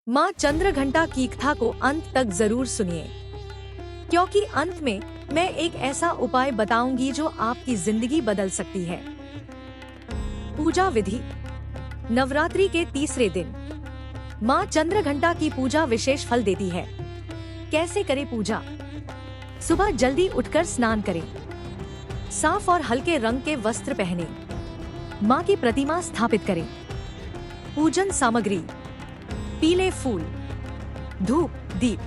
माँ चंद्रघंटा की कथा को अंत तक जरूर सुनिए, क्योंकि अंत में मैं एक ऐसा उपाय बताऊंगी जो आपकी जिंदगी बदल सकती है। पूजा विधि। नवरात्रि के तीसरे दिन माँ चंद्रघंटा की पूजा विशेष फल देती है। कैसे करें पूजा? सुबह जल्दी उठकर स्नान करें, साफ और हल्के रंग के वस्त्र पहने, माँ की प्रतिमा स्थापित करें। पूजन सामग्री: पीले फूल, धूप, दीप,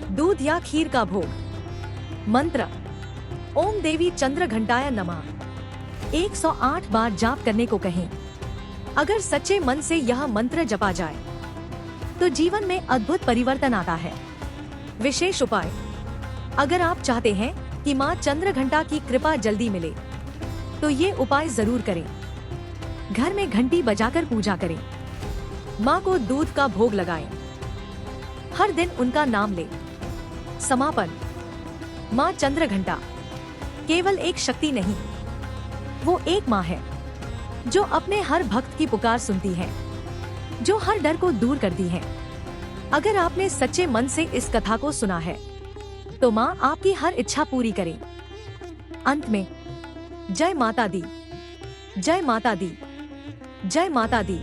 दूध या खीर का भोग। मंत्र: ओम देवी चंद्रघंटाय नमः 108 बार जाप करने को कहें। अगर सच्चे मन से यह मंत्र जपा जाए तो जीवन में अद्भुत परिवर्तन आता है। विशेष उपाय: अगर आप चाहते हैं कि माँ चंद्रघंटा की कृपा जल्दी मिले तो ये उपाय जरूर करें। घर में घंटी बजाकर पूजा करें, माँ को दूध का भोग लगाएं, हर दिन उनका नाम लें। समापन: माँ चंद्रघंटा केवल एक शक्ति नहीं, वो एक माँ है जो अपने हर भक्त की पुकार सुनती है, जो हर डर को दूर करती है। अगर आपने सच्चे मन से इस कथा को सुना है तो माँ आपकी हर इच्छा पूरी करे। अंत में जय माता दी, जय माता दी, जय माता दी।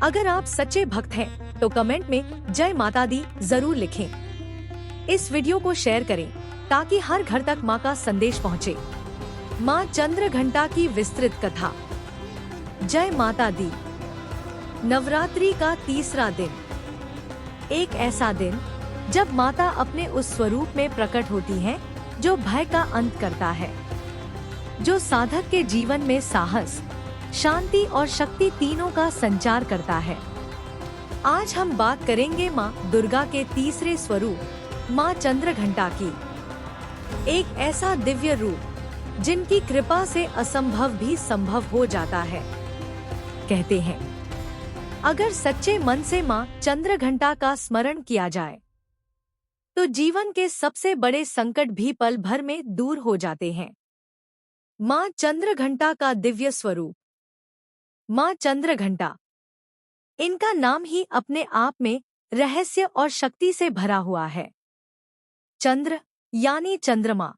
अगर आप सच्चे भक्त हैं तो कमेंट में जय माता दी जरूर लिखें। इस वीडियो को शेयर करें ताकि हर घर तक माँ का संदेश पहुँचे। माँ चंद्रघंटा की विस्तृत कथा। जय माता दी। नवरात्रि का तीसरा दिन, एक ऐसा दिन जब माता अपने उस स्वरूप में प्रकट होती है जो भय का अंत करता है, जो साधक के जीवन में साहस, शांति और शक्ति तीनों का संचार करता है। आज हम बात करेंगे माँ दुर्गा के तीसरे स्वरूप माँ चंद्रघंटा की। एक ऐसा दिव्य रूप जिनकी कृपा से असंभव भी संभव हो जाता है। कहते हैं अगर सच्चे मन से माँ चंद्रघंटा का स्मरण किया जाए तो जीवन के सबसे बड़े संकट भी पल भर में दूर हो जाते हैं। माँ चंद्रघंटा का दिव्य स्वरूप। माँ चंद्रघंटा, इनका नाम ही अपने आप में रहस्य और शक्ति से भरा हुआ है। चंद्र यानी चंद्रमा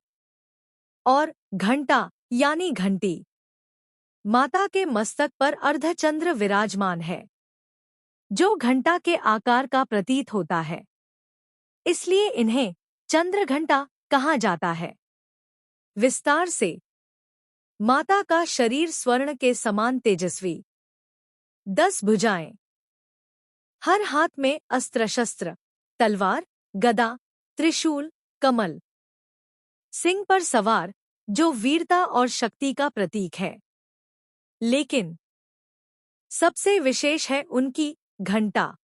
और घंटा यानी घंटी। माता के मस्तक पर अर्धचंद्र विराजमान है जो घंटा के आकार का प्रतीत होता है, इसलिए इन्हें चंद्रघंटा कहा जाता है। विस्तार से: माता का शरीर स्वर्ण के समान तेजस्वी, 10 भुजाएं, हर हाथ में अस्त्र शस्त्र, तलवार, गदा, त्रिशूल, कमल, सिंह पर सवार जो वीरता और शक्ति का प्रतीक है। लेकिन सबसे विशेष है उनकी घंटा।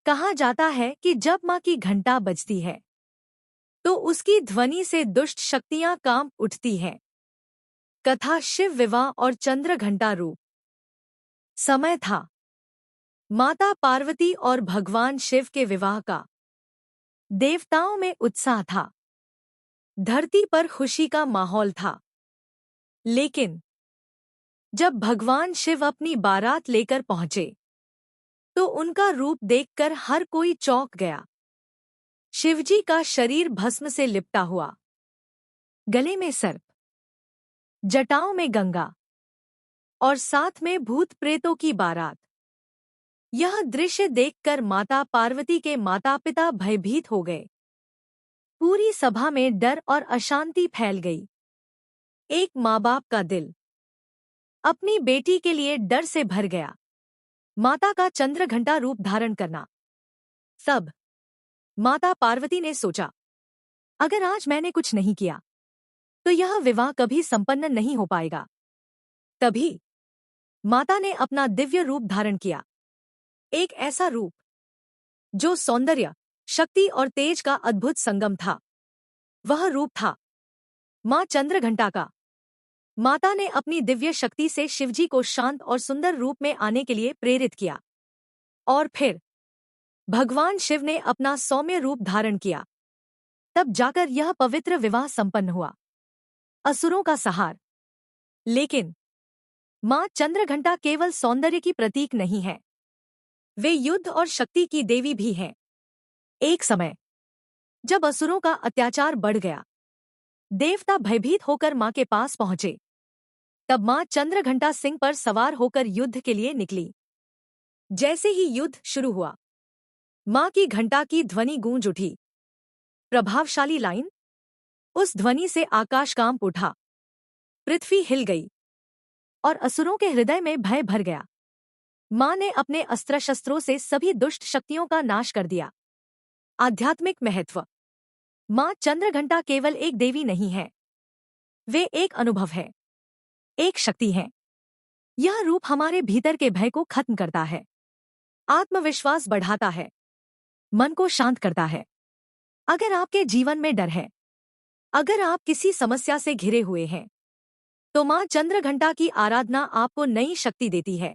कहा जाता है कि जब माँ की घंटा बजती है तो उसकी ध्वनि से दुष्ट शक्तियां कांप उठती हैं। कथा: शिव विवाह और चंद्रघंटा रूप। समय था माता पार्वती और भगवान शिव के विवाह का। देवताओं में उत्साह था, धरती पर खुशी का माहौल था। लेकिन जब भगवान शिव अपनी बारात लेकर पहुंचे तो उनका रूप देखकर हर कोई चौंक गया। शिवजी का शरीर भस्म से लिपटा हुआ, गले में सर्प, जटाओं में गंगा और साथ में भूत प्रेतों की बारात। यह दृश्य देखकर माता पार्वती के माता पिता भयभीत हो गए। पूरी सभा में डर और अशांति फैल गई। एक माँ बाप का दिल अपनी बेटी के लिए डर से भर गया। माता का चंद्रघंटा रूप धारण करना। तब माता पार्वती ने सोचा, अगर आज मैंने कुछ नहीं किया तो यह विवाह कभी संपन्न नहीं हो पाएगा। तभी माता ने अपना दिव्य रूप धारण किया, एक ऐसा रूप जो सौंदर्य, शक्ति और तेज का अद्भुत संगम था। वह रूप था माँ चंद्रघंटा का। माता ने अपनी दिव्य शक्ति से शिवजी को शांत और सुंदर रूप में आने के लिए प्रेरित किया और फिर भगवान शिव ने अपना सौम्य रूप धारण किया। तब जाकर यह पवित्र विवाह संपन्न हुआ। असुरों का संहार। लेकिन माँ चंद्रघंटा केवल सौंदर्य की प्रतीक नहीं है, वे युद्ध और शक्ति की देवी भी हैं। एक समय जब असुरों का अत्याचार बढ़ गया, देवता भयभीत होकर मां के पास पहुंचे। तब मां चंद्रघंटा सिंह पर सवार होकर युद्ध के लिए निकली। जैसे ही युद्ध शुरू हुआ, मां की घंटा की ध्वनि गूंज उठी। प्रभावशाली लाइन। उस ध्वनि से आकाश कांप उठा, पृथ्वी हिल गई और असुरों के हृदय में भय भर गया। मां ने अपने अस्त्र शस्त्रों से सभी दुष्ट शक्तियों का नाश कर दिया। आध्यात्मिक महत्व। मां चंद्रघंटा केवल एक देवी नहीं है, वे एक अनुभव है, एक शक्ति है। यह रूप हमारे भीतर के भय को खत्म करता है, आत्मविश्वास बढ़ाता है, मन को शांत करता है। अगर आपके जीवन में डर है, अगर आप किसी समस्या से घिरे हुए हैं, तो मां चंद्रघंटा की आराधना आपको नई शक्ति देती है।